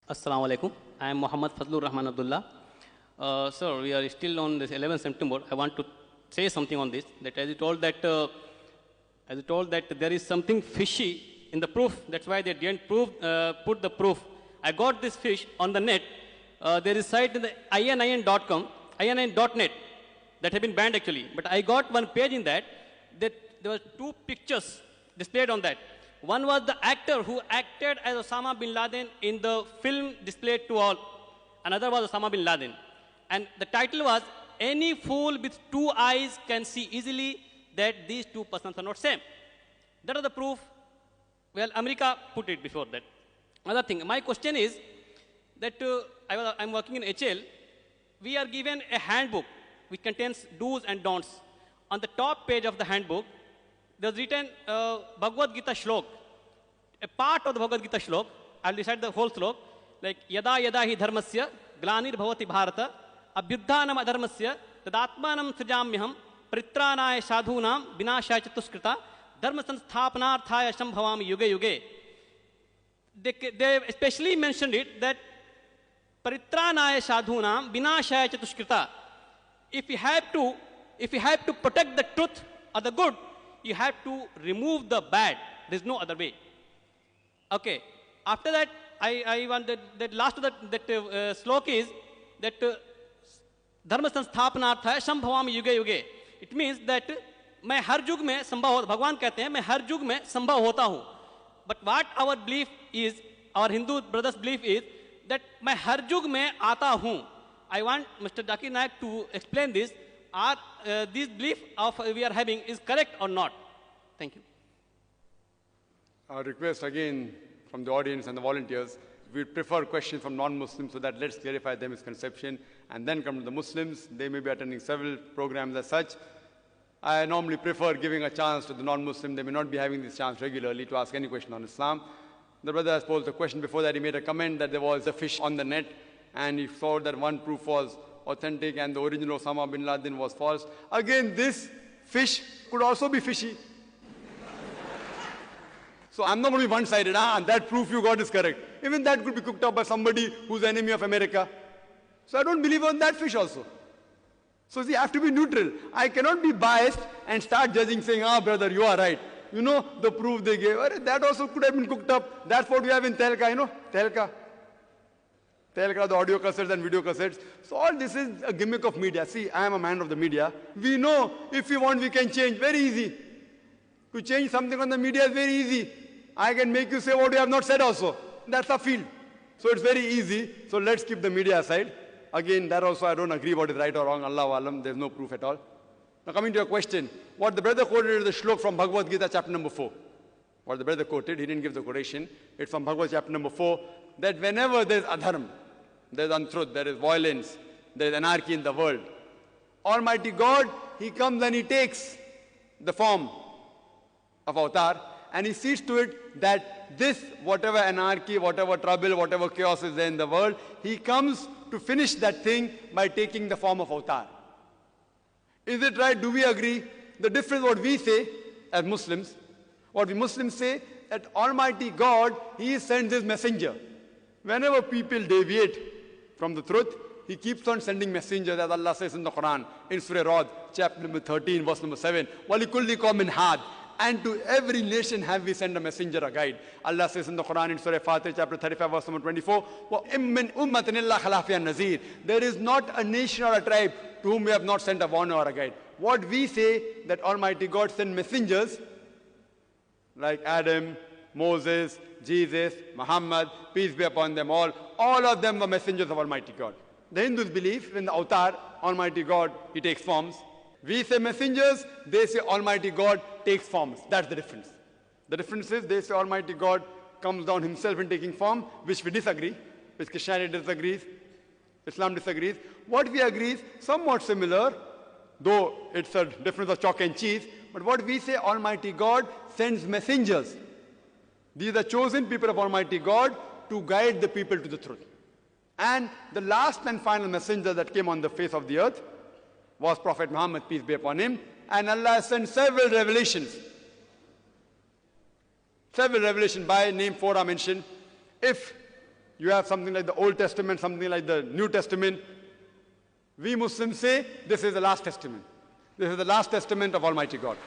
Assalamu alaikum. I am Muhammad Fazlur Rahman Abdullah. Sir, we are still on this 11th September. I want to say something on this. That as you told that there is something fishy in the proof. That's why they didn't put the proof. I got this fish on the net. There is site in the inin.com, inin.net that have been banned actually. But I got one page in that there were two pictures displayed on that. One was the actor who acted as Osama bin Laden in the film displayed to all. Another was Osama bin Laden. And the title was, "Any fool with two eyes can see easily that these two persons are not same." That was the proof. Well, America put it before that. Another thing, my question is that I'm working in HL. We are given a handbook which contains do's and don'ts. On the top page of the handbook, there's written Bhagavad Gita shlok. A part of the Bhagavad Gita shlok, I'll recite the whole shlok, like Yada Yada hi dharmasya glanir bhavati bharata abhyuddhanam adharmasya tadatmanam srijamyaham pritranaya sadhunam vinashaya chatuskrita dharma sansthapanarthaya shambhavami yuge yuge. They especially mentioned it that paritranaya sadhunam vinashaya chatuskrita. If you have to protect the truth or the good, you have to remove the bad. There's no other way. Okay. After that, I want that last of that slok is that dharma sansthapanarthaya shambhavami yuge yuge. It means that मैं हर युग में संभव होता, भगवान कहते हैं मैं हर युग में संभव होता हूँ. But what our belief is, our Hindu brothers' belief is that मैं हर युग में आता हूँ. I want Mr. Zakir Naik to explain this. Are this belief of we are having is correct or not? Thank you. Our request again from the audience and the volunteers, we prefer questions from non-Muslims so that let's clarify their misconception and then come to the Muslims. They may be attending several programs as such. I normally prefer giving a chance to the non-Muslim. They may not be having this chance regularly to ask any question on Islam. The brother has posed a question before that. He made a comment that there was a fish on the net and he saw that one proof was authentic and the original Osama bin Laden was false. Again, this fish could also be fishy. So I'm not going to be one-sided. And that proof you got is correct. Even that could be cooked up by somebody who's the enemy of America. So I don't believe on that fish also. So see, I have to be neutral. I cannot be biased and start judging saying, brother, you are right. You know, the proof they gave, that also could have been cooked up. That's what we have in Telka, you know, Telka, the audio cassettes and video cassettes. So all this is a gimmick of media. See, I am a man of the media. We know if we want, we can change. Very easy. To change something on the media is very easy. I can make you say what you have not said also. That's a field. So it's very easy. So let's keep the media aside. Again, that also I don't agree what is right or wrong. Allahu Alam, there's no proof at all. Now coming to your question, what the brother quoted is the shlok from Bhagavad Gita chapter number 4. What the brother quoted, he didn't give the quotation. It's from Bhagavad chapter number 4, that whenever there's adharm, there's untruth, there is violence, there is anarchy in the world, Almighty God, He comes and He takes the form of avatar and He sees to it that this, whatever anarchy, whatever trouble, whatever chaos is there in the world, He comes to finish that thing by taking the form of avatar. Is it right? Do we agree? The difference what we say as Muslims, what we Muslims say, that Almighty God, He sends His messenger. Whenever people deviate from the truth, He keeps on sending messengers, as Allah says in the Quran, in Surah Rad, chapter number 13, verse number 7. وَلِكُلِّ قَوْمٍ هَادٍ. And to every nation have we sent a messenger, a guide. Allah says in the Quran in Surah Fatih, chapter 35, verse number 24, وَإِمْ مِنْ أُمَّةٍ إِلَّا خَلَا فِيهَا النَّذِيرٌ. There is not a nation or a tribe to whom we have not sent a warner or a guide. What we say, that Almighty God sent messengers, like Adam, Moses, Jesus, Muhammad, peace be upon them all of them were messengers of Almighty God. The Hindus believe in the avatar, Almighty God, He takes forms. We say messengers, they say Almighty God takes forms. That's the difference. The difference is they say Almighty God comes down Himself in taking form, which we disagree, which Christianity disagrees, Islam disagrees. What we agree is somewhat similar, though it's a difference of chalk and cheese, but what we say, Almighty God sends messengers. These are chosen people of Almighty God to guide the people to the truth. And the last and final messenger that came on the face of the earth was Prophet Muhammad, peace be upon him. And Allah sent several revelations. Several revelations by name 4 are mentioned. If You have something like the Old Testament, something like the New Testament. We Muslims say this is the last testament. This is the last testament of Almighty God.